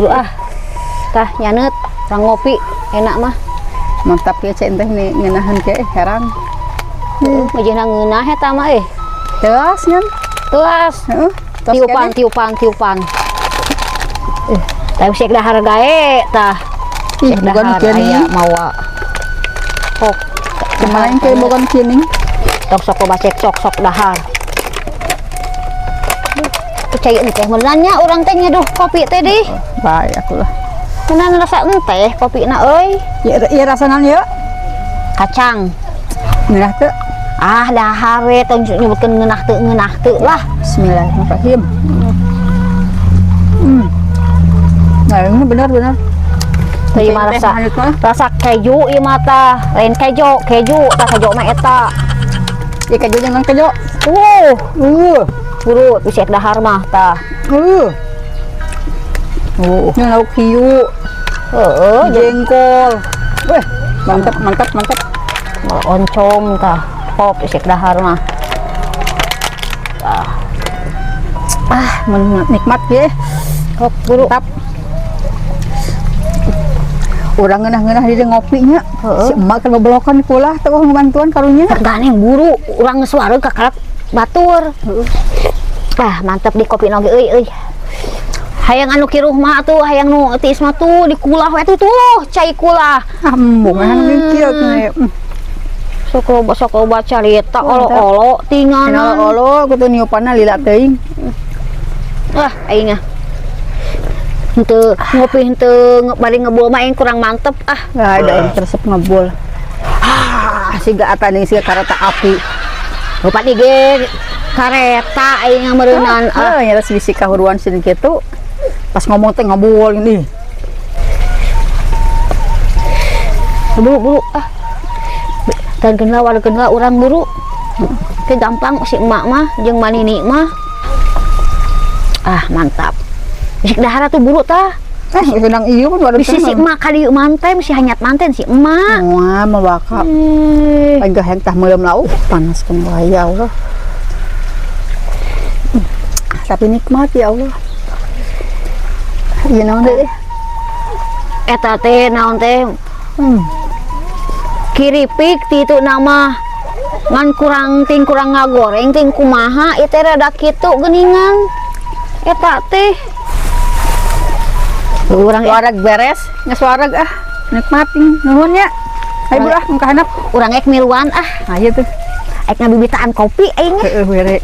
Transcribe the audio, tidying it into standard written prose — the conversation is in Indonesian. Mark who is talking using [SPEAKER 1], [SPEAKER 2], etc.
[SPEAKER 1] Buru tah nyanet orang ngopi enak mah.
[SPEAKER 2] Mantap ya cek teh nih ngeunaheun ke heran.
[SPEAKER 1] Ngejena ngeunah eta mah
[SPEAKER 2] Teas nyan.
[SPEAKER 1] Tuas. Tiupan. Tapi sek dahar gae tah.
[SPEAKER 2] Ih, bukan kini
[SPEAKER 1] mawa. Kok
[SPEAKER 2] kemarin kayak bukan kini.
[SPEAKER 1] Sok bacek sok dahar. Percaya teh menanya orang teh nyeduh kopi teh di.
[SPEAKER 2] Baik aku lah.
[SPEAKER 1] Menan rasa teh kopi na euy.
[SPEAKER 2] Ya rasana ya.
[SPEAKER 1] Kacang.
[SPEAKER 2] Ngeunah teu.
[SPEAKER 1] Dahar we tong nyebutkeun ngeunah teu lah.
[SPEAKER 2] Bismillahirrahmanirrahim. Nah, ini benar.
[SPEAKER 1] Tadi mah rasa keju ieu mah tah, lain keju tah keju mah eta.
[SPEAKER 2] Ya keju jangan keju.
[SPEAKER 1] Buru bisa dahar mah tah.
[SPEAKER 2] Ini lauk hiu. Jengkol. Weh, mantap.
[SPEAKER 1] Oncom tah. Pop bisa dahar mah.
[SPEAKER 2] Nikmat ya.
[SPEAKER 1] Kok buru.
[SPEAKER 2] Mantap. Orang ngeunah di ngopinya. Si emak kan bebelokan kulah teu bantuan karunya.
[SPEAKER 1] Ganeng buru, urang geus wareg ka kalak batur. Mantap di kopi noge euy. Hayang anu kiruh mah atuh, hayang nu tiis mah tuh di kulah we tuh cai kulah.
[SPEAKER 2] Embung anu kieu
[SPEAKER 1] Sok loba carita olo-olo tinggalan.
[SPEAKER 2] Olo kudu niupanna lila teuing.
[SPEAKER 1] Aing henteu ngopi henteu bari ngebul mah aing kurang mantep
[SPEAKER 2] Ada resep ngebul. Siga ata ning siga kareta api.
[SPEAKER 1] Rupa di ge kareta aing meureunan
[SPEAKER 2] nya bisi kahuruan sini kitu. Pas ngomong teh ngebul ini.
[SPEAKER 1] Buru dan kenal urang buru. Teh gampang si emak mah jeung manini mah. Mantap. Bisik dahar tuh buru tah.
[SPEAKER 2] Sedang ieu pun baru
[SPEAKER 1] bisi si emak kali manten si hanyat manten si emak.
[SPEAKER 2] Wah, mabaka. Panggah yang tah meuleum lauk panaskeun wae ya Allah. Tapi nikmat ya Allah. Ieu naon teh?
[SPEAKER 1] Eta teh naon teh? Kiripik ti itu nama ngan kurang ngagoreng ting kumaha ieu teh rada kitu geuningan. Eta teh urang
[SPEAKER 2] wareg beres, geus wareg nikmatin nuhun nya. Ayo bulah muka handap
[SPEAKER 1] urang ek miluan
[SPEAKER 2] ieu tuh.
[SPEAKER 1] ek ngabibitaan kopi aing.
[SPEAKER 2] Heeh,